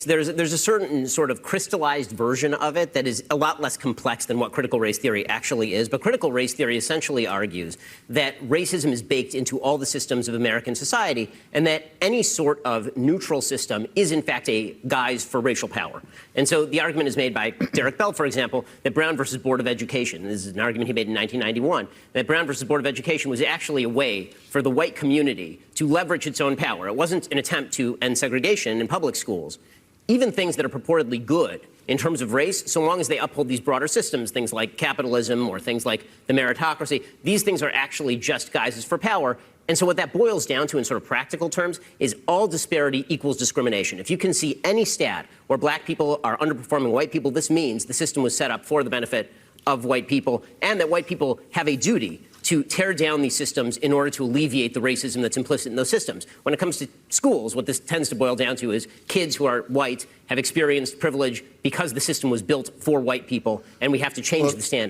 there's a certain sort of crystallized version of it that is a lot less complex than what critical race theory actually is. But critical race theory essentially argues that racism is baked into all the systems of American society, and that any sort of neutral system is, in fact, a guise for racial power. And so the argument is made by Derek Bell, for example, that Brown versus Board of Education, this is an argument he made in 1991, that Brown versus Board of Education was actually a way for the white community to leverage its own power. It wasn't an attempt to end segregation in public schools. Even things that are purportedly good in terms of race, so long as they uphold these broader systems, things like capitalism or things like the meritocracy, these things are actually just guises for power. And so what that boils down to in sort of practical terms is all disparity equals discrimination. If you can see any stat where black people are underperforming white people, this means the system was set up for the benefit of white people, and that white people have a duty to tear down these systems in order to alleviate the racism that's implicit in those systems. When it comes to schools, what this tends to boil down to is kids who are white have experienced privilege because the system was built for white people, and we have to change the standard.